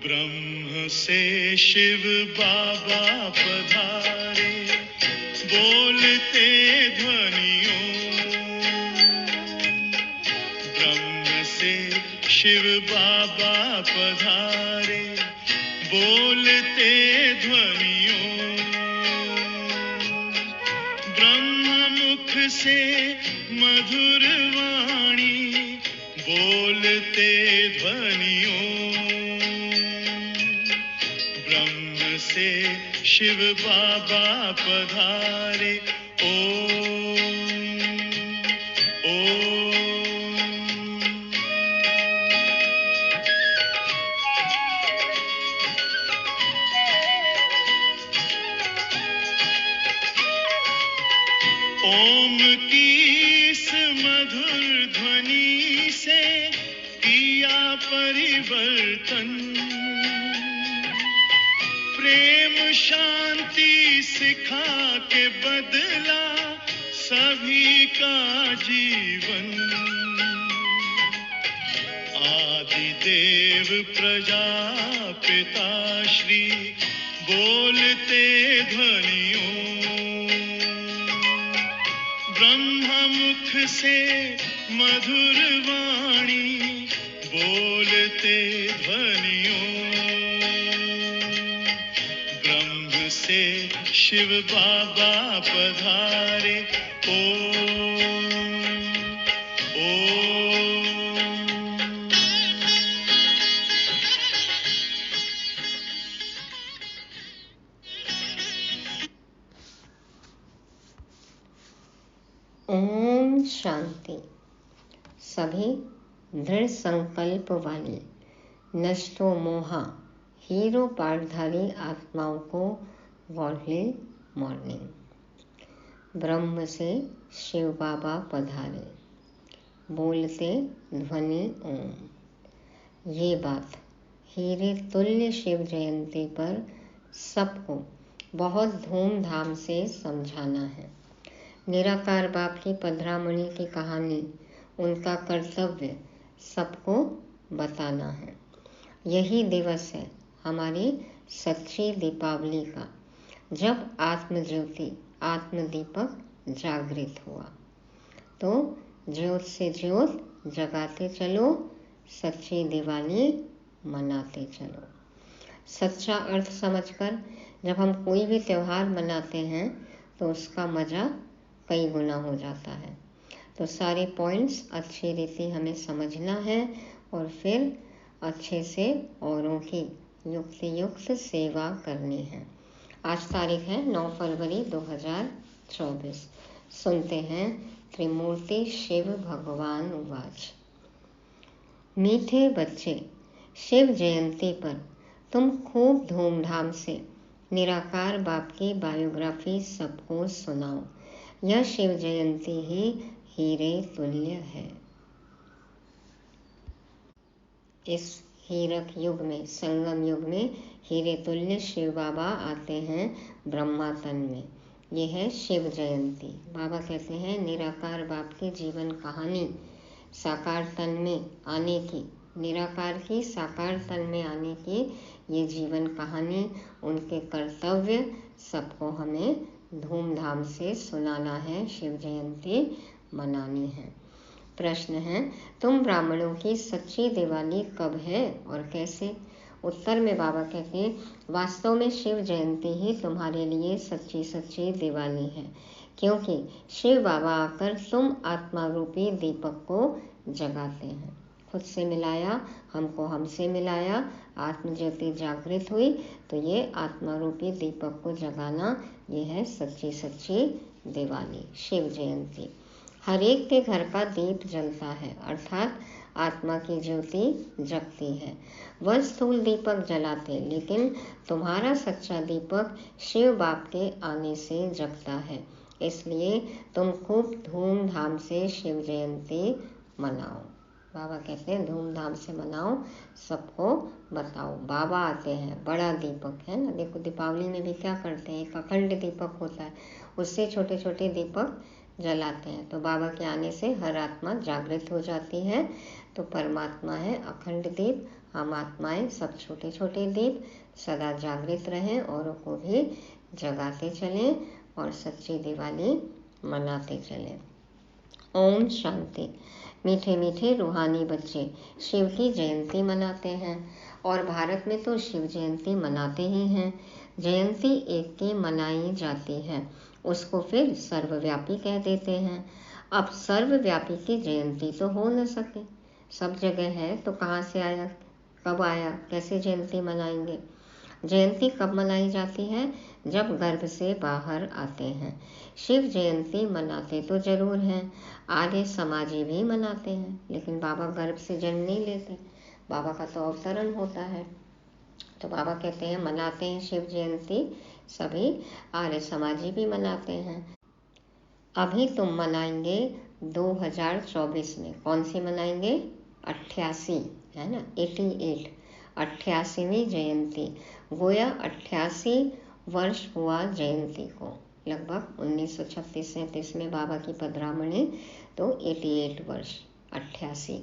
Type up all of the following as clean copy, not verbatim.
ब्रह्म से शिव बाबा पधारे, बोलते ध्वनियों। ब्रह्म से शिव बाबा पधारे, बोलते ध्वनियों। ब्रह्म मुख से मधुर वाणी, बोलते ध्वनियों। ब्रह्म से शिव बाबा पधारे, ओम ओम। ओम की इस मधुर ध्वनि से किया परिवर्तन। प्रेम शांति सिखा के बदला सभी का जीवन। आदि देव प्रजापिता श्री, बोलते ध्वनियों। ब्रह्म मुख से मधुर वाणी, बोलते ध्वनियों। ब्रह्म से शिव बाबा पधारे, ओम ओम। ओम शांति। सभी दृढ़ संकल्प वाली नष्टो मोहा हीरो पाठधारी आत्माओं को गॉडली मॉर्निंग। ब्रह्म से शिव बाबा पधारे, बोलते ध्वनि ओम। ये बात हीरे तुल्य शिव जयंती पर सबको बहुत धूमधाम से समझाना है। निराकार बाप की पधरामणि की कहानी, उनका कर्तव्य सबको बताना है। यही दिवस है हमारी सच्ची दीपावली का, जब आत्मज्योति आत्मदीपक जागृत हुआ। तो ज्योत से ज्योत जगाते चलो, सच्ची दिवाली मनाते चलो। सच्चा अर्थ समझकर जब हम कोई भी त्योहार मनाते हैं तो उसका मज़ा कई गुना हो जाता है। तो सारे पॉइंट्स अच्छी रीति हमें समझना है और फिर अच्छे से औरों की युक्त सेवा करनी है। आज तारीख है 9 फरवरी 2024। सुनते हैं त्रिमूर्ति शिव भगवान उवाच। मीठे बच्चे, शिव जयंती पर तुम खूब धूमधाम से निराकार बाप की बायोग्राफी सबको सुनाओ। यह शिव जयंती ही हीरे तुल्य है। इस हीरक युग में, संगम युग में हीरे तुल्य शिव बाबा आते हैं ब्रह्मा तन में। यह है शिव जयंती। बाबा कहते हैं निराकार बाप की जीवन कहानी साकार तन में आने की, निराकार की साकार तन में आने की ये जीवन कहानी, उनके कर्तव्य सबको हमें धूमधाम से सुनाना है, शिव जयंती मनानी है। प्रश्न है, तुम ब्राह्मणों की सच्ची दिवाली कब है और कैसे? उत्तर में बाबा कहते हैं, वास्तव में शिव जयंती ही तुम्हारे लिए सच्ची सच्ची दिवाली है, क्योंकि शिव बाबा आकर तुम आत्मा रूपी दीपक को जगाते हैं। खुद से मिलाया, हमको हमसे मिलाया, आत्मज्योति जागृत हुई, तो ये आत्मा रूपी दीपक को जगाना, ये है सच्ची सच्ची दिवाली, शिव जयंती। हर एक के घर का दीप जलता है, अर्थात आत्मा की ज्योति जगती है। वह स्थूल दीपक जलाते, लेकिन तुम्हारा सच्चा दीपक शिव बाप के आने से जगता है। इसलिए तुम खूब धूमधाम से शिव जयंती मनाओ। बाबा कहते हैं धूमधाम से मनाओ, सबको बताओ। बाबा आते हैं, बड़ा दीपक है ना, देखो दीपावली में भी क्या करते हैं, एक अखंड दीपक होता है, उससे छोटे छोटे दीपक जलाते हैं। तो बाबा के आने से हर आत्मा जागृत हो जाती है। तो परमात्मा है अखंड दीप, हम आत्माएं सब छोटे छोटे दीप सदा जागृत रहें, औरों को भी जगाते चलें और सच्ची दिवाली मनाते चलें। ओम शांति। मीठे मीठे रूहानी बच्चे शिव की जयंती मनाते हैं, और भारत में तो शिव जयंती मनाते ही हैं। जयंती एक की मनाई जाती है, उसको फिर सर्वव्यापी कह देते हैं। अब सर्वव्यापी की जयंती तो हो न सके, सब जगह है, तो कहाँ से आया, कब आया, कैसे जयंती मनाएंगे। जयंती कब मनाई जाती है, जब गर्भ से बाहर आते हैं। शिव जयंती मनाते तो जरूर हैं, आर्य समाजी भी मनाते हैं, लेकिन बाबा गर्भ से जन्म नहीं लेते, बाबा का तो अवतरण होता है। तो बाबा कहते हैं मनाते हैं शिव जयंती, सभी आर्य समाजी भी मनाते हैं। अभी तुम मनाएंगे 2024 में, कौन सी मनाएंगे, 88 है ना, 88, 88वीं जयंती। गोया 88 वर्ष हुआ जयंती को, लगभग 1936-37 में बाबा की पधरामणी, तो 88 वर्ष, 88।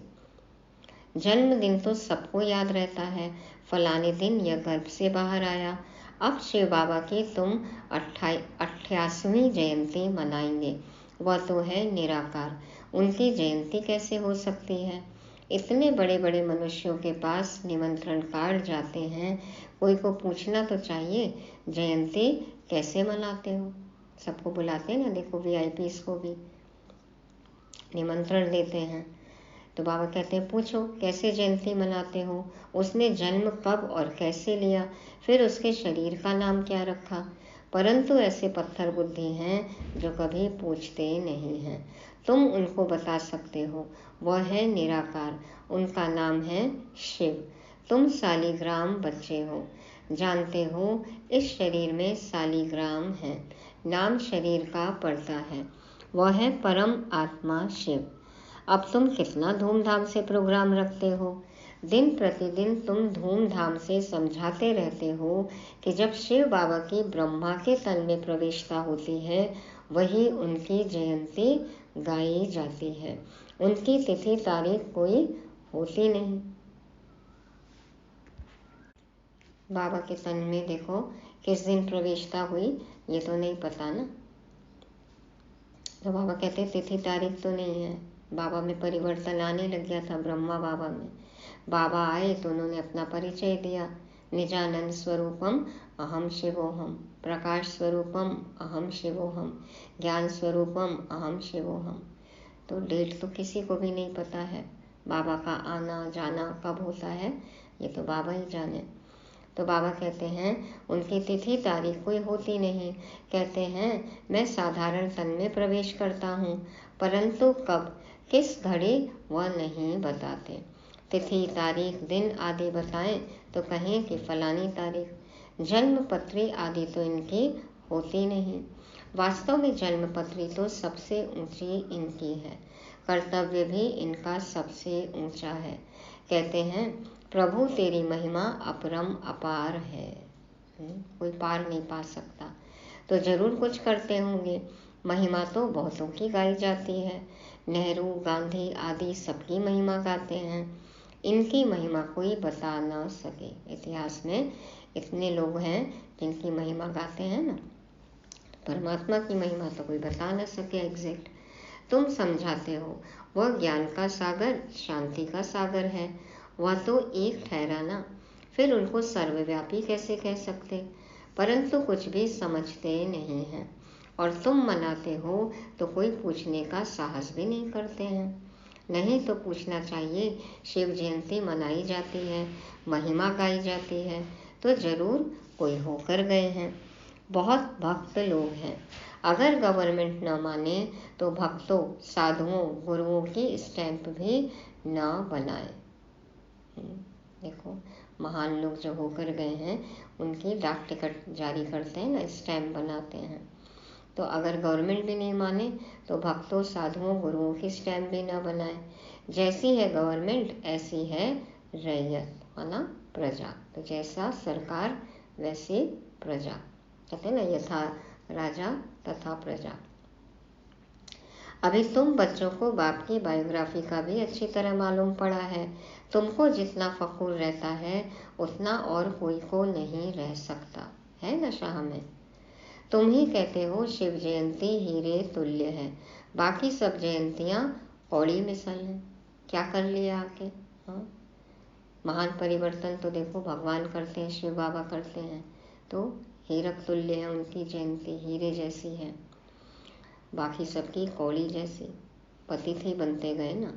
जन्मदिन तो सबको याद रहता है, फलाने दिन यह गर्भ से बाहर आया। अब शिव बाबा की तुम 88वीं जयंती मनाएंगे, वह तो है निराकार, उनकी जयंती कैसे हो सकती है। इतने बड़े बड़े मनुष्यों के पास निमंत्रण कार्ड जाते हैं, कोई को पूछना तो चाहिए जयंती कैसे मनाते हो। सबको बुलाते हैं ना, देखो VIPs को भी निमंत्रण देते हैं। तो बाबा कहते हैं पूछो कैसे जयंती मनाते हो, उसने जन्म कब और कैसे लिया, फिर उसके शरीर का नाम क्या रखा। परंतु ऐसे पत्थर बुद्धि हैं जो कभी पूछते नहीं हैं। तुम उनको बता सकते हो, वह है निराकार, उनका नाम है शिव। तुम शालिग्राम बच्चे हो, जानते हो इस शरीर में शालिग्राम है, नाम शरीर का पड़ता है, वह है परम आत्मा शिव। अब तुम कितना धूमधाम से प्रोग्राम रखते हो, दिन प्रतिदिन तुम धूमधाम से समझाते रहते हो कि जब शिव बाबा की ब्रह्मा के तन में प्रवेशता होती है, वही उनकी जयंती गाई जाती है। उनकी तिथि तारीख कोई होती नहीं। बाबा के तन में देखो किस दिन प्रवेशता हुई, ये तो नहीं पता ना। तो बाबा कहते तिथि तारीख तो नहीं है। बाबा में परिवर्तन आने लग गया था, ब्रह्मा बाबा में। बाबा आए तो उन्होंने अपना परिचय दिया, निजानंद स्वरूपम अहम शिवोहम, प्रकाश स्वरूपम अहम शिवोहम, ज्ञान स्वरूपम अहम शिवोहम। तो डेट तो किसी को भी नहीं पता है, बाबा का आना जाना कब होता है ये तो बाबा ही जाने। तो बाबा कहते हैं उनकी तिथि तारीख कोई होती नहीं। कहते हैं मैं साधारण तन में प्रवेश करता हूँ, परंतु कब किस घड़ी वह नहीं बताते। तिथि तारीख दिन आदि बताएं तो कहें कि फलानी तारीख। जन्म पत्री आदि तो इनकी होती नहीं। वास्तव में जन्म पत्री तो सबसे ऊंची इनकी है, कर्तव्य भी इनका सबसे ऊंचा है। कहते हैं प्रभु तेरी महिमा अपरम अपार है, कोई पार नहीं पा सकता। तो जरूर कुछ करते होंगे, महिमा तो बहुतों की गाई जाती है। नेहरू गांधी आदि सबकी महिमा गाते हैं, इनकी महिमा कोई बता ना सके। इतिहास में इतने लोग हैं जिनकी महिमा गाते हैं ना, परमात्मा की महिमा तो कोई बता ना सके एग्जैक्ट। तुम समझाते हो वह ज्ञान का सागर शांति का सागर है, वह तो एक ठहरा ना, फिर उनको सर्वव्यापी कैसे कह सकते। परंतु कुछ भी समझते नहीं हैं, और तुम मनाते हो तो कोई पूछने का साहस भी नहीं करते हैं। नहीं तो पूछना चाहिए, शिव जयंती मनाई जाती है, महिमा गाई जाती है, तो जरूर कोई होकर गए हैं। बहुत भक्त लोग हैं, अगर गवर्नमेंट न माने तो भक्तों साधुओं गुरुओं की स्टैंप भी न बनाए। देखो महान लोग जो होकर गए हैं उनकी डाक टिकट जारी करते हैं ना, स्टैंप बनाते हैं। तो अगर गवर्नमेंट भी नहीं माने तो भक्तों साधुओं गुरुओं की स्टैंप भी ना बनाए। जैसी है गवर्नमेंट ऐसी है रैयत, माना प्रजा। तो जैसा सरकार वैसी प्रजा, कहते हैं ना यथा राजा तथा प्रजा। अभी तुम बच्चों को बाप की बायोग्राफी का भी अच्छी तरह मालूम पड़ा है। तुमको जितना फखूर रहता है उतना और कोई को नहीं रह सकता है ना शाह में। तुम ही कहते हो शिव जयंती हीरे तुल्य है, बाकी सब जयंतियाँ कौड़ी मिसल हैं। क्या कर लिया आके? हाँ, महान परिवर्तन तो देखो भगवान करते हैं, शिव बाबा करते हैं, तो हीरक तुल्य है उनकी जयंती, हीरे जैसी है, बाकी सबकी कौड़ी जैसी। पतित ही बनते गए ना।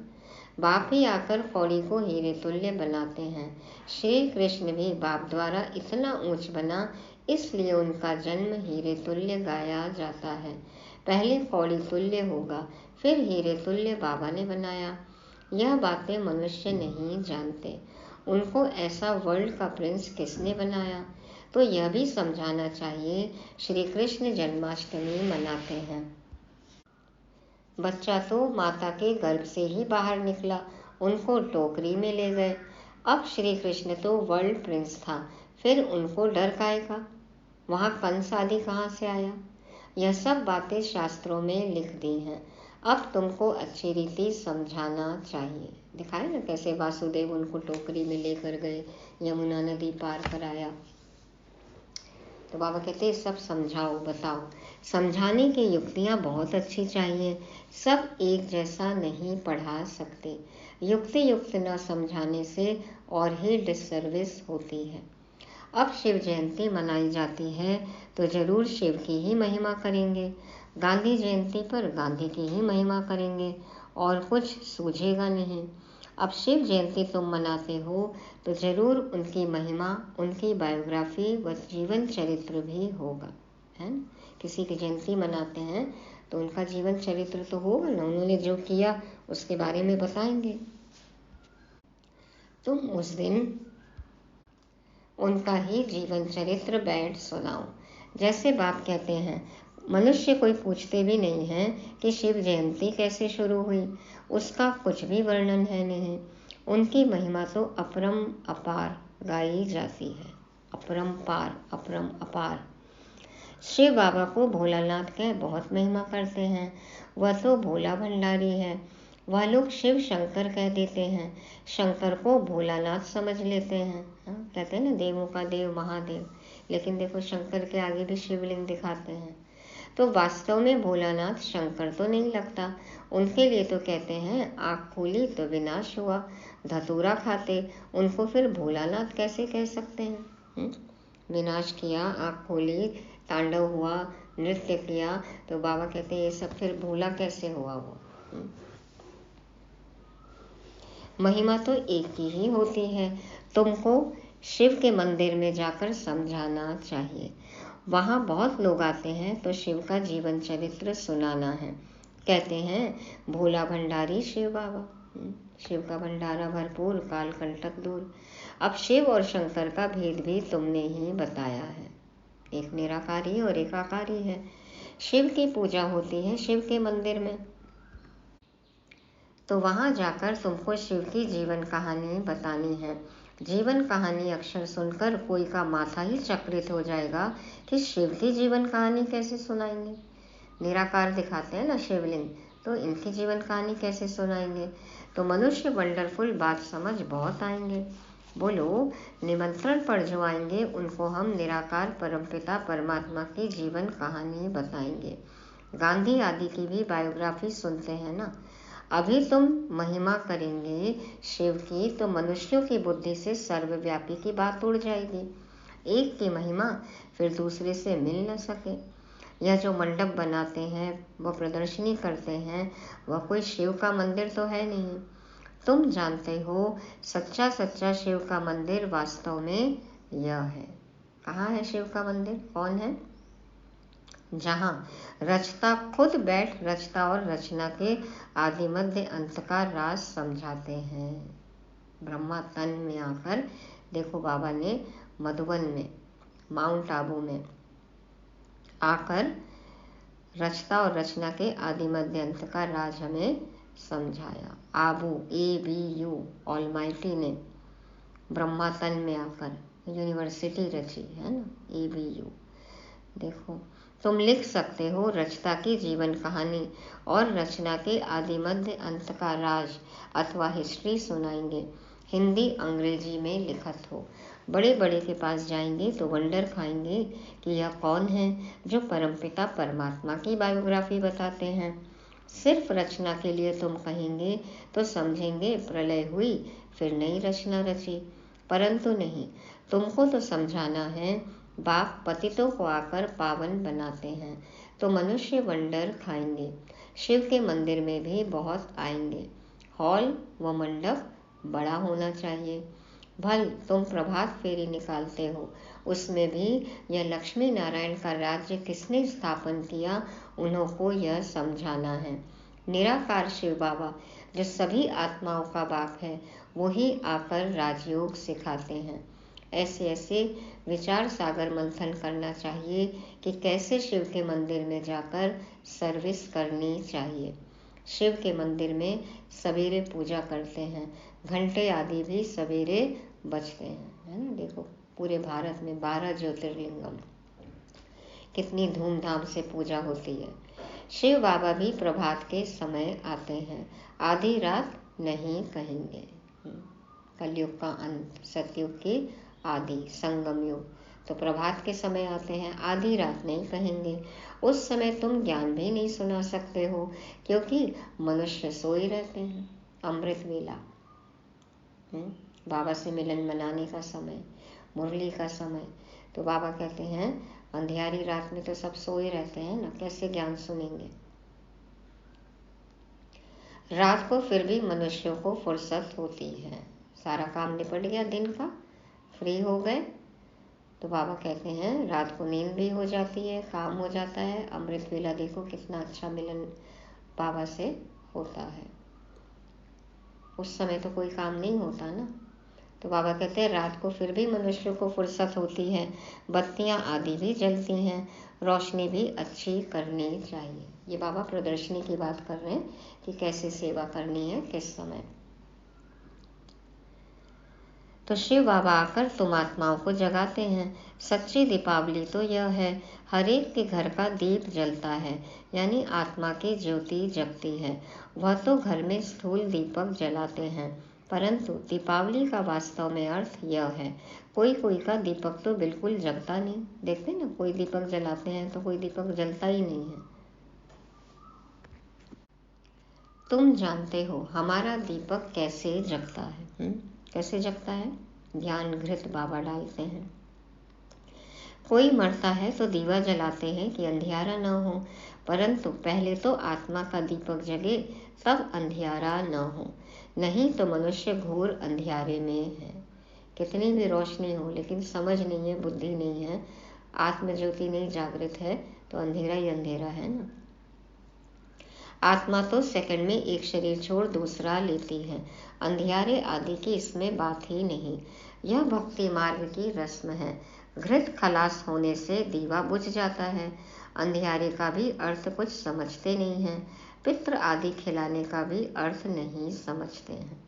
बाप ही आकर कौड़ी को हीरे तुल्य बनाते हैं। श्री कृष्ण भी बाप द्वारा इतना ऊंच बना, इसलिए उनका जन्म हीरे तुल्य गाया जाता है। पहले कौड़ी तुल्य होगा, फिर हीरे तुल्य बाबा ने बनाया। यह बातें मनुष्य नहीं जानते। उनको ऐसा वर्ल्ड का प्रिंस किसने बनाया? तो यह भी समझाना चाहिए। श्री कृष्ण जन्माष्टमी मनाते हैं। बच्चा तो माता के गर्भ से ही बाहर निकला, उनको टोकरी में ले गए। अब श्री कृष्ण तो वर्ल्ड प्रिंस था, फिर उनको डर काहे का? वहाँ कंस आदि कहाँ से आया? यह सब बातें शास्त्रों में लिख दी हैं। अब तुमको अच्छी रीति समझाना चाहिए। दिखाए ना कैसे वासुदेव उनको टोकरी में लेकर गए, यमुना नदी पार कराया। तो बाबा कहते हैं सब समझाओ, बताओ। समझाने की युक्तियाँ बहुत अच्छी चाहिए। सब एक जैसा नहीं पढ़ा सकते। युक्ति युक्त न समझाने से और ही डिसर्विस होती है। अब शिव जयंती मनाई जाती है तो जरूर शिव की ही महिमा करेंगे। गांधी जयंती पर गांधी की ही महिमा करेंगे और कुछ सूझेगा नहीं। अब शिव जयंती तुम मनाते हो तो जरूर उनकी महिमा, उनकी बायोग्राफी व जीवन चरित्र भी होगा, है ना। किसी की जयंती मनाते हैं तो उनका जीवन चरित्र तो होगा ना, उन्होंने जो किया उसके बारे में बताएंगे। तुम उस दिन उनका ही जीवन चरित्र बैठ सुनाओ। जैसे बाप कहते हैं, मनुष्य कोई पूछते भी नहीं है कि शिव जयंती कैसे शुरू हुई, उसका कुछ भी वर्णन है नहीं। उनकी महिमा तो अपरम अपार गाई जाती है। अपरम पार, अपरम अपार। शिव बाबा को भोलानाथ के बहुत महिमा करते हैं। वह तो भोला भंडारी है। वह लोग शिव शंकर कह देते हैं, शंकर को भोलानाथ समझ लेते हैं। कहते हैं ना देवों का देव महादेव, लेकिन देखो शंकर के आगे भी शिवलिंग दिखाते हैं। तो वास्तव में भोलानाथ शंकर तो नहीं लगता। उनके लिए तो कहते हैं आँख खोली तो विनाश हुआ, धतूरा खाते, उनको फिर भोलानाथ कैसे कह सकते हैं? विनाश किया, आँख खोली, तांडव हुआ, नृत्य किया, तो बाबा कहते हैं ये सब फिर भोला कैसे हुआ वो? महिमा तो एक की ही होती है। तुमको शिव के मंदिर में जाकर समझाना चाहिए। वहाँ बहुत लोग आते हैं तो शिव का जीवन चरित्र सुनाना है। कहते हैं भोला भंडारी शिव बाबा, शिव का भंडारा भरपूर, काल कंटक दूर। अब शिव और शंकर का भेद भी तुमने ही बताया है। एक निराकारी और एक आकारी है। शिव की पूजा होती है शिव के मंदिर में, तो वहाँ जाकर तुमको शिव की जीवन कहानी बतानी है। जीवन कहानी अक्षर सुनकर कोई का माथा ही चक्रित हो जाएगा कि शिव की जीवन कहानी कैसे सुनाएंगे। निराकार दिखाते हैं ना शिवलिंग, तो इनकी जीवन कहानी कैसे सुनाएंगे? तो मनुष्य वंडरफुल बात समझ बहुत आएंगे। बोलो निमंत्रण पर जो आएंगे उनको हम निराकार परमपिता परमात्मा की जीवन कहानी बताएंगे। गांधी आदि की भी बायोग्राफी सुनते हैं ना। अभी तुम महिमा करेंगे शिव की तो मनुष्यों की बुद्धि से सर्वव्यापी की बात उड़ जाएगी। एक की महिमा फिर दूसरे से मिल न सके। यह जो मंडप बनाते हैं, वह प्रदर्शनी करते हैं, वह कोई शिव का मंदिर तो है नहीं। तुम जानते हो सच्चा सच्चा शिव का मंदिर वास्तव में यह है। कहाँ है शिव का मंदिर? कौन है? जहाँ रचता खुद बैठ रचता और रचना के आदि मध्य अंत का राज समझाते हैं। ब्रह्मा तन में आकर, देखो बाबा ने मधुबन में, माउंट आबू में आकर रचता और रचना के आदि मध्य अंत का राज हमें समझाया। आबू ABU ऑलमाइटी ने ब्रह्मातन में आकर यूनिवर्सिटी रची है ना, ABU। देखो तुम लिख सकते हो रचना की जीवन कहानी और रचना के आदि मध्य अंत का राज अथवा हिस्ट्री सुनाएंगे। हिंदी अंग्रेजी में लिखत हो। बड़े बड़े के पास जाएंगे तो वंडर खाएंगे कि यह कौन है जो परमपिता परमात्मा की बायोग्राफी बताते हैं। सिर्फ रचना के लिए तुम कहेंगे तो समझेंगे प्रलय हुई फिर नई रचना रची, परंतु नहीं, तुमको तो समझाना है बाप पतितों को आकर पावन बनाते हैं, तो मनुष्य वंडर खाएंगे। शिव के मंदिर में भी बहुत आएंगे। हॉल व मंडप बड़ा होना चाहिए। भल तुम प्रभात फेरी निकालते हो, उसमें भी यह लक्ष्मी नारायण का राज्य किसने स्थापन किया, उन्हों को यह समझाना है। निराकार शिव बाबा जो सभी आत्माओं का बाप है, वही आकर राजयोग सिखाते हैं। ऐसे ऐसे विचार सागर मंथन करना चाहिए कि कैसे शिव के मंदिर में जाकर सर्विस करनी चाहिए। शिव के मंदिर में सवेरे पूजा करते हैं, घंटे आदि भी सवेरे बजते हैं, है ना। देखो पूरे भारत में 12 ज्योतिर्लिंगम, कितनी धूमधाम से पूजा होती है। शिव बाबा भी प्रभात के समय आते हैं, आधी रात नहीं कहेंगे। कलयुग का अंत, सतयुग की आदि, संगम युग, तो प्रभात के समय आते हैं, आधी रात नहीं कहेंगे। उस समय तुम ज्ञान भी नहीं सुना सकते हो, क्योंकि मनुष्य सोए रहते हैं। अमृत वेला, बाबा से मिलन मनाने का समय, मुरली का समय, तो बाबा कहते हैं अंधियारी रात में तो सब सोए रहते हैं ना, कैसे ज्ञान सुनेंगे। रात को फिर भी मनुष्यों को फुर्सत होती है, सारा काम निपट गया दिन का, फ्री हो गए, तो बाबा कहते हैं रात को नींद भी हो जाती है, काम हो जाता है। अमृत वेला देखो कितना अच्छा मिलन बाबा से होता है। उस समय तो कोई काम नहीं होता ना, तो बाबा कहते हैं रात को फिर भी मनुष्य को फुर्सत होती है, बत्तियां आदि भी जलती हैं, रोशनी भी अच्छी करनी चाहिए। ये बाबा प्रदर्शनी की बात कर रहे हैं कि कैसे सेवा करनी है, किस समय। तो शिव बाबा आकर तुम आत्माओं को जगाते हैं। सच्ची दीपावली तो यह है, हर एक के घर का दीप जलता है, यानी आत्मा की ज्योति जगती है। वह तो घर में स्थूल दीपक जलाते हैं, परंतु दीपावली का वास्तव में अर्थ यह है। कोई कोई का दीपक तो बिल्कुल जगता नहीं, देखते ना, कोई दीपक जलाते हैं तो कोई दीपक जलता ही नहीं है। तुम जानते हो हमारा दीपक कैसे जगता है, कैसे जगता है? ध्यान घृत बाबा डालते हैं। कोई मरता है तो दीवा जलाते हैं कि अंधियारा न हो, परंतु पहले तो आत्मा का दीपक जगे तब अंधियारा न हो, नहीं तो मनुष्य घोर अंधियारे में है। कितनी भी रोशनी हो लेकिन समझ नहीं है, बुद्धि नहीं है, आत्मज्योति नहीं जागृत है, तो अंधेरा ही अंधेरा है ना। आत्मा तो सेकंड में एक शरीर छोड़ दूसरा लेती है, अंधियारे आदि की इसमें बात ही नहीं। यह भक्ति मार्ग की रस्म है। घृत खलास होने से दीवा बुझ जाता है। अंधियारे का भी अर्थ कुछ समझते नहीं हैं, पितृ आदि खिलाने का भी अर्थ नहीं समझते हैं।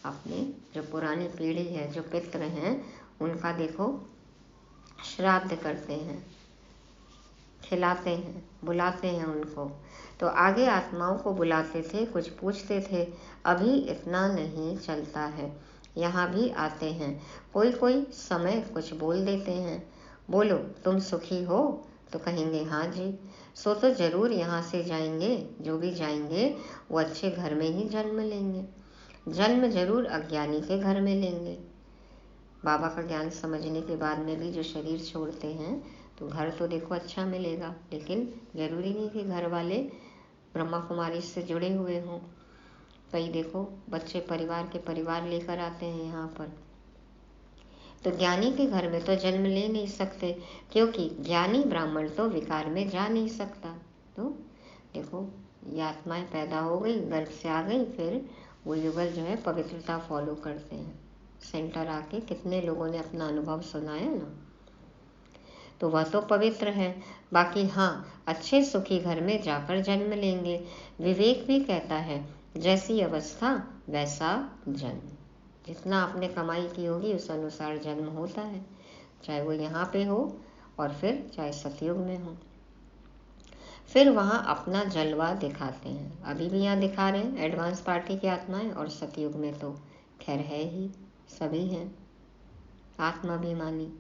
अपने जो पुरानी पीढ़ी है, जो पितृ हैं, उनका देखो श्राद्ध करते हैं, खिलाते हैं, बुलाते हैं उनको। तो आगे आत्माओं को बुलाते थे, कुछ पूछते थे, अभी इतना नहीं चलता है। यहाँ भी आते हैं, कोई कोई समय कुछ बोल देते हैं, बोलो तुम सुखी हो, तो कहेंगे हाँ जी, सो तो जरूर यहाँ से जाएंगे, जो भी जाएंगे वो अच्छे घर में ही जन्म लेंगे, जन्म जरूर अज्ञानी के घर में लेंगे। बाबा का ज्ञान समझने के बाद में भी जो शरीर छोड़ते हैं तो घर तो देखो अच्छा मिलेगा, लेकिन जरूरी नहीं कि घर वाले ब्रह्मा कुमारी से जुड़े हुए हों। कई देखो बच्चे परिवार के परिवार लेकर आते हैं यहाँ पर, तो ज्ञानी के घर में तो जन्म ले नहीं सकते, क्योंकि ज्ञानी ब्राह्मण तो विकार में जा नहीं सकता। तो देखो ये आत्माएं पैदा हो गई, गर्भ से आ गई, फिर वो युगल जो है पवित्रता फॉलो करते हैं। सेंटर आके कितने लोगों ने अपना अनुभव सुनाया ना। तो वह तो पवित्र है। बाकी हाँ, अच्छे सुखी घर में जाकर जन्म लेंगे। विवेक भी कहता है जैसी अवस्था वैसा जन्म। जितना आपने कमाई की होगी उस अनुसार जन्म होता है, चाहे वो यहाँ पे हो और फिर चाहे सतयुग में हो। फिर वहाँ अपना जलवा दिखाते हैं। अभी भी यहाँ दिखा रहे हैं एडवांस पार्टी की आत्माएं, और सतयुग में तो खैर है ही, सभी हैं आत्माभिमानी।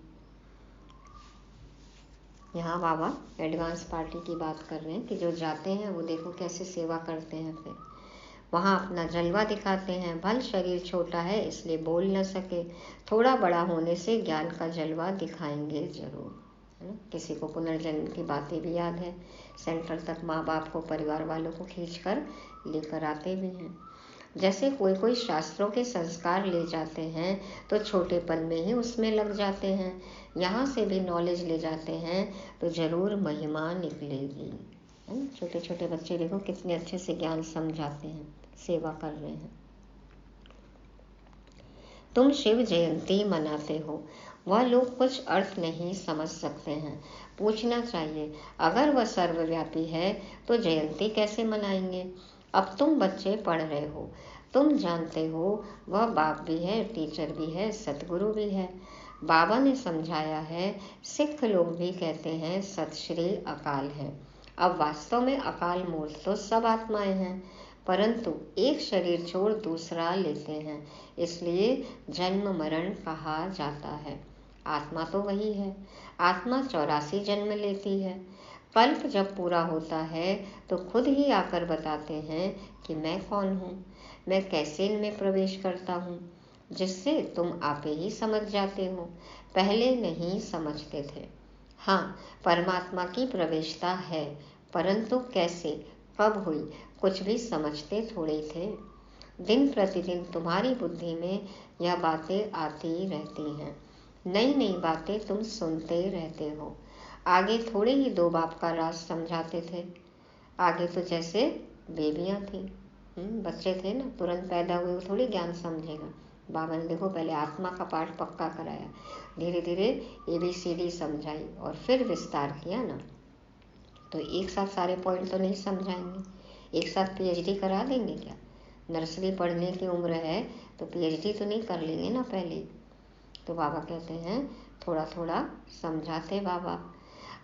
यहाँ बाबा एडवांस पार्टी की बात कर रहे हैं कि जो जाते हैं वो देखो कैसे सेवा करते हैं। फिर वहाँ अपना जलवा दिखाते हैं। भल शरीर छोटा है इसलिए बोल न सके, थोड़ा बड़ा होने से ज्ञान का जलवा दिखाएंगे जरूर, है ना। किसी को पुनर्जन्म की बातें भी याद है, सेंटर तक माँ बाप को, परिवार वालों को खींच कर लेकर आते भी हैं। जैसे कोई कोई शास्त्रों के संस्कार ले जाते हैं तो छोटेपन में ही उसमें लग जाते हैं। यहाँ से भी नॉलेज ले जाते हैं तो जरूर महिमा निकलेगी, है ना। छोटे छोटे बच्चे देखो कितने अच्छे से ज्ञान समझाते हैं, सेवा कर रहे हैं। तुम शिव जयंती मनाते हो, वह लोग कुछ अर्थ नहीं समझ सकते हैं। पूछना चाहिए, अगर वह सर्वव्यापी है तो जयंती कैसे मनाएंगे। अब तुम बच्चे पढ़ रहे हो, तुम जानते हो वह बाप भी है, टीचर भी है, सतगुरु भी है। बाबा ने समझाया है, सिख लोग भी कहते हैं सत श्री अकाल है। अब वास्तव में अकाल मूर्त तो सब आत्माएं हैं, परंतु एक शरीर छोड़ दूसरा लेते हैं, इसलिए जन्म मरण कहा जाता है। आत्मा तो वही है, आत्मा 84 जन्म लेती है। कल्प जब पूरा होता है तो खुद ही आकर बताते हैं कि मैं कौन हूँ, मैं कैसे इनमें प्रवेश करता हूँ, जिससे तुम आपे ही समझ जाते हो, पहले नहीं समझते थे। हाँ, परमात्मा की प्रवेशता है, परंतु कैसे, कब हुई, कुछ भी समझते थोड़े थे। दिन प्रतिदिन तुम्हारी बुद्धि में यह बातें आती रहती हैं, नई नई बातें तुम सुनते रहते हो। आगे थोड़े ही दो बाप का राज समझाते थे। आगे तो जैसे बेबियां थी, बच्चे थे ना, तुरंत पैदा हुए, वो थोड़ी ज्ञान समझेगा। बाबा ने देखो पहले आत्मा का पाठ पक्का कराया, धीरे धीरे ABCD समझाई और फिर विस्तार किया ना। तो एक साथ सारे पॉइंट तो नहीं समझाएंगे, एक साथ PhD करा देंगे क्या। नर्सरी पढ़ने की उम्र है तो PhD तो नहीं कर लेंगे ना पहले। तो बाबा कहते हैं थोड़ा थोड़ा समझाते बाबा।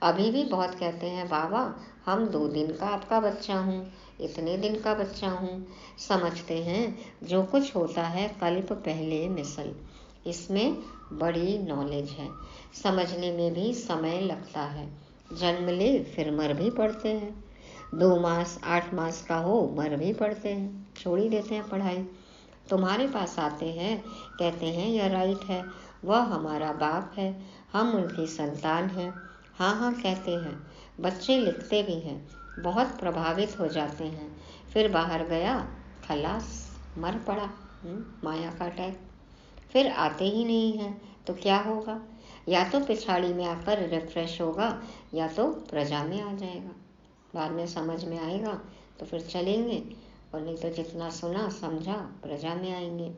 अभी भी बहुत कहते हैं बाबा हम 2 दिन का आपका बच्चा हूँ, इतने दिन का बच्चा हूँ। समझते हैं जो कुछ होता है कल्प पहले मिसल, इसमें बड़ी नॉलेज है, समझने में भी समय लगता है। जन्म ले फिर मर भी पड़ते हैं, 2 मास 8 मास का हो मर भी पड़ते हैं, छोड़ ही देते हैं पढ़ाई। तुम्हारे पास आते हैं, कहते हैं यह राइट है, वह हमारा बाप है, हम उनकी संतान हैं। हाँ हाँ कहते हैं, बच्चे लिखते भी हैं, बहुत प्रभावित हो जाते हैं। फिर बाहर गया, खलास, मर पड़ा, माया का अटैक। फिर आते ही नहीं हैं तो क्या होगा, या तो पिछाड़ी में आकर रिफ्रेश होगा या तो प्रजा में आ जाएगा। बाद में समझ में आएगा तो फिर चलेंगे, और नहीं तो जितना सुना समझा प्रजा में आएंगे।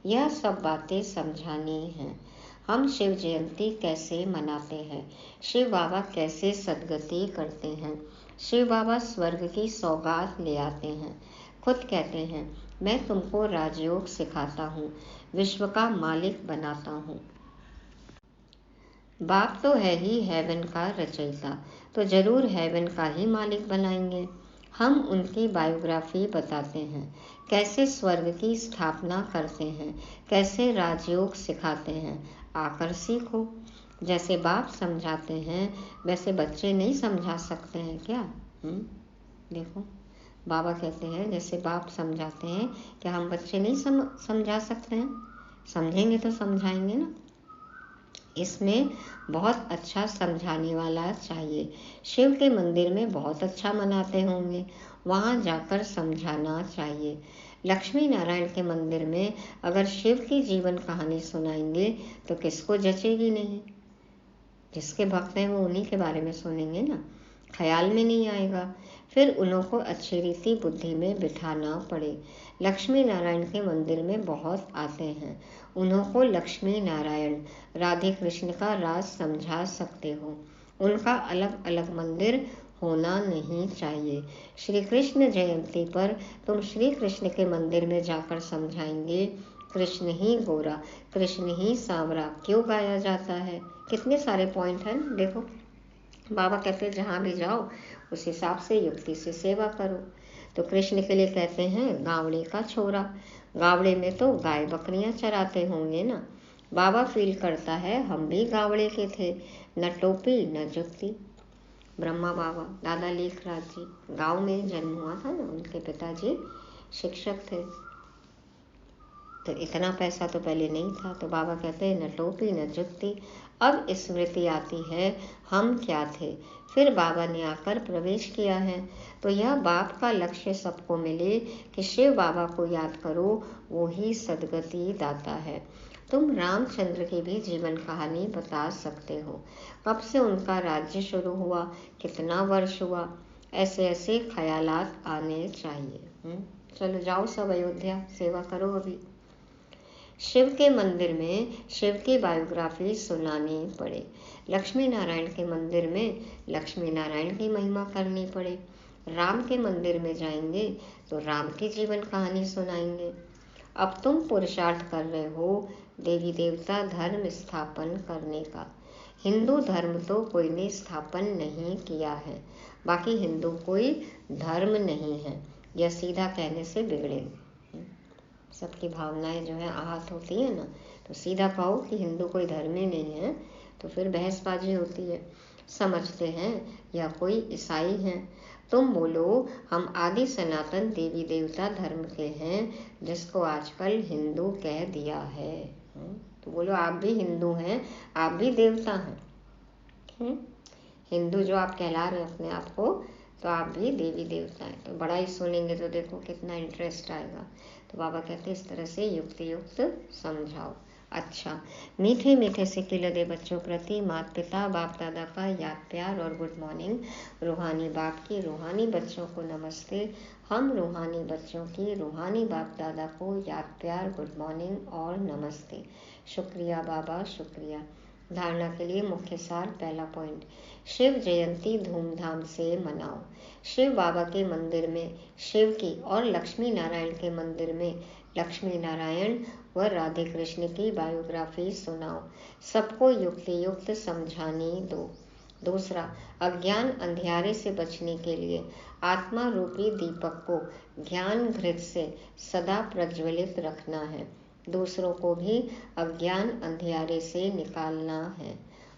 यह सब बातें समझानी हैं। हम शिव जयंती कैसे मनाते हैं, शिव बाबा कैसे सद्गति करते हैं। शिव बाबा स्वर्ग की सौगात ले आते हैं, खुद कहते हैं मैं तुमको राजयोग सिखाता हूँ, विश्व का मालिक बनाता हूँ। बाप तो है ही हेवन का रचयिता, तो जरूर हेवन का ही मालिक बनाएंगे। हम उनकी बायोग्राफी बताते हैं, कैसे स्वर्ग की स्थापना करते हैं, कैसे राजयोग सिखाते हैं, आकर सीखो। जैसे बाप समझाते हैं वैसे बच्चे नहीं समझा सकते हैं क्या। देखो बाबा कहते हैं जैसे बाप समझाते हैं, क्या हम बच्चे नहीं समझा सकते हैं, समझेंगे तो समझाएंगे ना। इसमें बहुत अच्छा समझाने वाला चाहिए। शिव के मंदिर में बहुत अच्छा मनाते होंगे, वहाँ जाकर समझाना चाहिए। लक्ष्मी नारायण के मंदिर में अगर शिव की जीवन कहानी सुनाएंगे तो किसको जचेगी नहीं। जिसके भक्त हैं वो उन्हीं के बारे में सुनेंगे ना। ख्याल में नहीं आएगा। फिर उनको अच्छी रीति बुद्धि में बिठाना पड़े। लक्ष्मी नारायण के मंदिर में बहुत आते हैं, उनको लक्ष्मी नारायण राधे कृष्ण का राज समझा सकते हो। उनका अलग अलग मंदिर होना नहीं चाहिए। श्री कृष्ण जयंती पर तुम श्री कृष्ण के मंदिर में जाकर समझाएंगे कृष्ण ही गोरा, कृष्ण ही सांवरा क्यों गाया जाता है। कितने सारे पॉइंट हैं देखो। बाबा कहते हैं जहाँ भी जाओ उस हिसाब से युक्ति से सेवा करो। तो कृष्ण के लिए कहते हैं गावड़े का छोरा। गावड़े में तो गाय बकरियां चराते होंगे ना। बाबा फील करता है हम भी गावड़े के थे, न टोपी न जुत्ती। ब्रह्मा बाबा दादा लेखराज जी गांव में जन्म हुआ था ना, उनके पिताजी शिक्षक थे, तो इतना पैसा तो पहले नहीं था। तो बाबा कहते हैं न टोपी न जुत्ती। अब स्मृति आती है हम क्या थे। फिर बाबा ने आकर प्रवेश किया है। तो यह बाप का लक्ष्य सबको मिले कि शिव बाबा को याद करो, वो ही सदगति दाता है। तुम रामचंद्र की भी जीवन कहानी बता सकते हो, कब से उनका राज्य शुरू हुआ, कितना वर्ष हुआ। ऐसे ऐसे ख्यालात आने चाहिए। चलो जाओ सब अयोध्या, सेवा करो अभी। शिव के मंदिर में शिव की बायोग्राफी सुनानी पड़े। लक्ष्मी नारायण के मंदिर में लक्ष्मी नारायण की महिमा करनी पड़े। राम के मंदिर में जाएंगे तो राम की जीवन कहानी सुनाएंगे। अब तुम पुरुषार्थ कर रहे हो देवी देवता धर्म स्थापन करने का। हिंदू धर्म तो कोई ने स्थापन नहीं किया है, बाकी हिंदू कोई धर्म नहीं है, यह सीधा कहने से बिगड़े। सबकी भावनाएं जो है आहत होती है ना, तो सीधा कहो कि हिंदू कोई धर्म ही नहीं है, तो फिर बहसबाजी होती है। समझते हैं या कोई ईसाई हैं। तुम बोलो हम आदि सनातन देवी देवता धर्म के हैं, जिसको आजकल हिंदू कह दिया है। तो बोलो आप भी हिंदू हैं, आप भी देवता हैं। हिंदू जो आप कहला रहे हैं अपने आप को, तो आप भी देवी देवता हैं। तो बड़ा ही सुनेंगे तो देखो कितना इंटरेस्ट आएगा। तो बाबा कहते हैं इस तरह से युक्ति युक्त समझाओ। अच्छा, मीठे मीठे सिक्के लदे बच्चों प्रति माता पिता बाप दादा का याद प्यार और गुड मॉर्निंग। रूहानी बाप की रूहानी बच्चों को नमस्ते। हम रूहानी बच्चों की रूहानी बाप दादा को याद प्यार गुड मॉर्निंग और नमस्ते। शुक्रिया बाबा, शुक्रिया। धारणा के लिए मुख्य सार। पहला पॉइंट, शिव जयंती धूमधाम से मनाओ। शिव बाबा के मंदिर में शिव की और लक्ष्मी नारायण के मंदिर में लक्ष्मी नारायण व राधे कृष्ण की बायोग्राफी सुनाओ। सबको युक्ति युक्त समझाने दो। दूसरा, अज्ञान अंधियारे से बचने के लिए आत्मा रूपी दीपक को ज्ञान घृत से सदा प्रज्वलित रखना है। दूसरों को भी अज्ञान अंधियारे से निकालना है।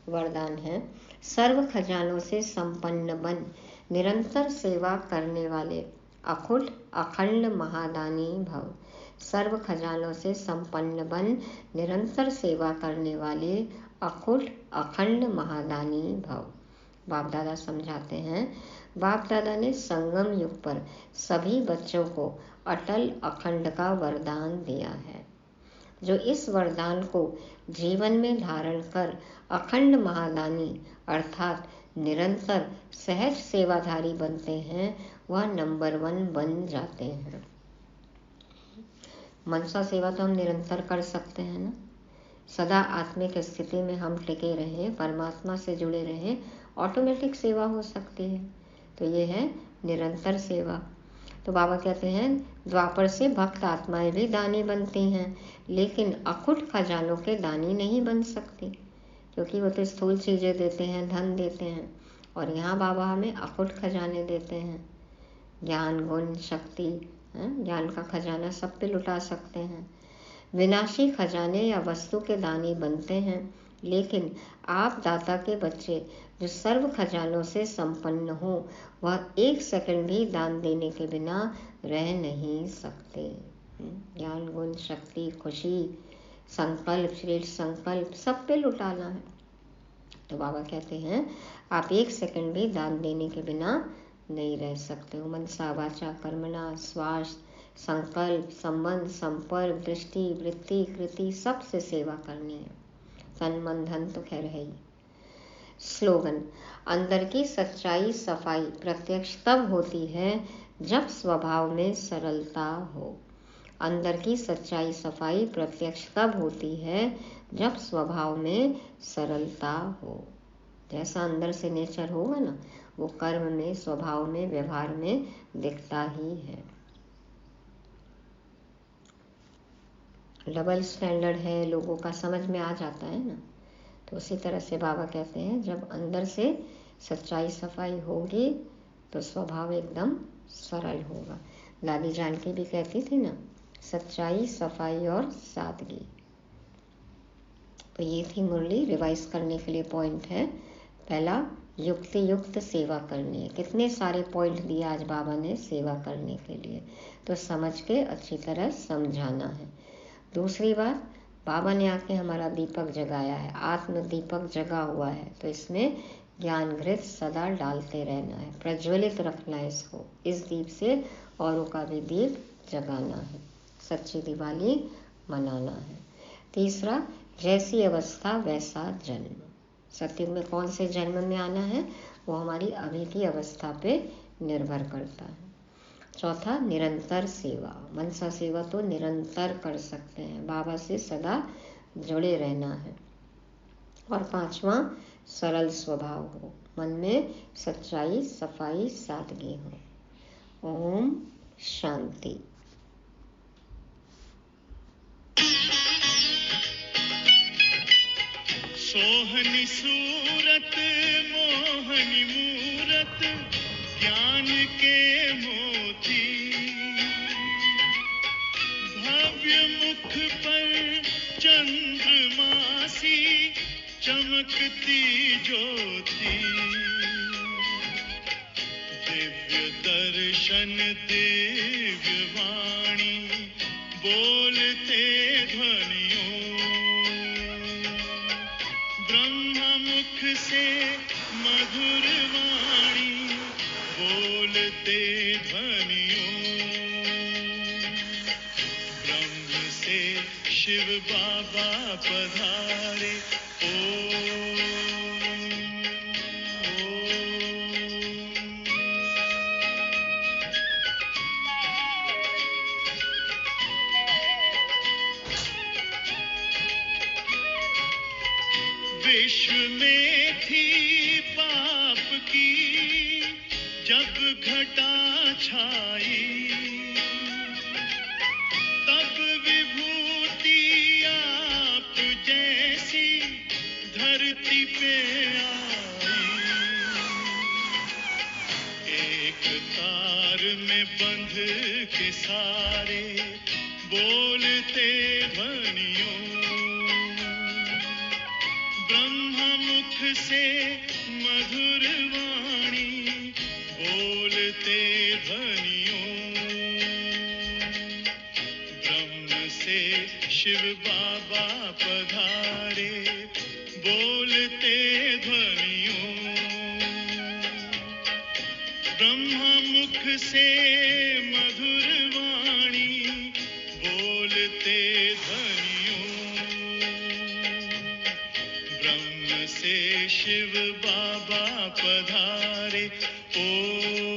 वरदान है, सर्व खजानों से संपन्न बन निरंतर सेवा करने वाले अखुट अखंड महादानी भव। सर्व खजानों से संपन्न बन निरंतर सेवा करने वाले अखुट अखंड महादानी भव। बाप दादा समझाते हैं, बाप दादा ने संगम युग पर सभी बच्चों को अटल अखंड का वरदान दिया है। जो इस वरदान को जीवन में धारण कर अखंड महादानी अर्थात निरंतर सहज सेवाधारी बनते हैं, वह नंबर 1 बन जाते हैं। मनसा सेवा तो हम निरंतर कर सकते हैं ना। सदा आत्मिक स्थिति में हम टिके रहें, परमात्मा से जुड़े रहें, ऑटोमेटिक सेवा हो सकती है। तो ये है निरंतर सेवा। तो बाबा कहते हैं द्वापर से भक्त आत्माएं भी दानी बनती हैं, लेकिन अखुट खजानों के दानी नहीं बन सकती, क्योंकि वो तो स्थूल चीज़ें देते हैं, धन देते हैं। और यहाँ बाबा हमें अखुट खजाने देते हैं, ज्ञान गुण शक्ति, ज्ञान का खजाना सब पे लुटा सकते हैं। विनाशी खजाने या वस्तु के दानी बनते हैं, लेकिन आप दाता के बच्चे जो सर्व खजानों से संपन्न हो, वह एक सेकंड भी दान देने के बिना रह नहीं सकते। ज्ञान गुण शक्ति खुशी संकल्प श्रेष्ठ संकल्प सब पे लुटाना है। तो बाबा कहते हैं आप एक सेकंड भी दान देने के बिना नहीं रह सकते हो। मनसा वाचा कर्मणा स्वास्थ्य संकल्प संबंध संपर्क दृष्टि वृत्ति कृति सबसे सेवा करनी है। तन मन धन तो खैर है ही। स्लोगन। अंदर की सच्चाई सफाई प्रत्यक्ष तब होती है जब स्वभाव में सरलता हो। अंदर की सच्चाई सफाई प्रत्यक्ष तब होती है जब स्वभाव में सरलता हो। जैसा अंदर से नेचर होगा ना, वो कर्म में, स्वभाव में, व्यवहार में दिखता ही है। डबल स्टैंडर्ड है, लोगों का समझ में आ जाता है ना। तो उसी तरह से बाबा कहते हैं जब अंदर से सच्चाई सफाई होगी तो स्वभाव एकदम सरल होगा। दादी जानकी भी कहती थी ना, सच्चाई सफाई और सादगी। तो ये थी मुरली। रिवाइज करने के लिए पॉइंट है, पहला युक्ति युक्त सेवा करनी है। कितने सारे पॉइंट दिए आज बाबा ने सेवा करने के लिए, तो समझ के अच्छी तरह समझाना है। दूसरी बात, बाबा ने आके हमारा दीपक जगाया है, आत्म दीपक जगा हुआ है, तो इसमें ज्ञान घृत सदा डालते रहना है, प्रज्वलित रखना है इसको। इस दीप से औरों का भी दीप जगाना है, सच्ची दिवाली मनाना है। तीसरा, जैसी अवस्था वैसा जन्म। सत्युग में कौन से जन्म में आना है वो हमारी अभी की अवस्था पे निर्भर करता है। चौथा, निरंतर सेवा। मनसा सेवा तो निरंतर कर सकते हैं, बाबा से सदा जुड़े रहना है। और पांचवा, सरल स्वभाव हो, मन में सच्चाई सफाई सादगी हो। ओम शांति। सोहनी सूरत मोहनी मूरत ज्ञान के मोती, भव्य मुख पर चंद्रमासी चमकती ज्योति, दिव्य दर्शन दिव्य वाणी बोलते ध्वनियों, ब्रह्मा मुख से मधुर वाणी बोलते ध्वनियों, ब्रह्म से शिव बाबा पधारे। ओम विश्व में थी पाप की जब घटा छाई, तब विभूति आप जैसी धरती पे आई। एक तार में बंध के सारे बोलते ध्वनियों, ब्रह्मा मुख से मधुर वाणी बोलते ध्वनियों, ब्रह्म से शिव बाबा पधारे बोलते ध्वनियों, ब्रह्मा मुख से मधुर वाणी बोलते ध्वनियों, ब्रह्म से शिव बाबा पधारे। ओम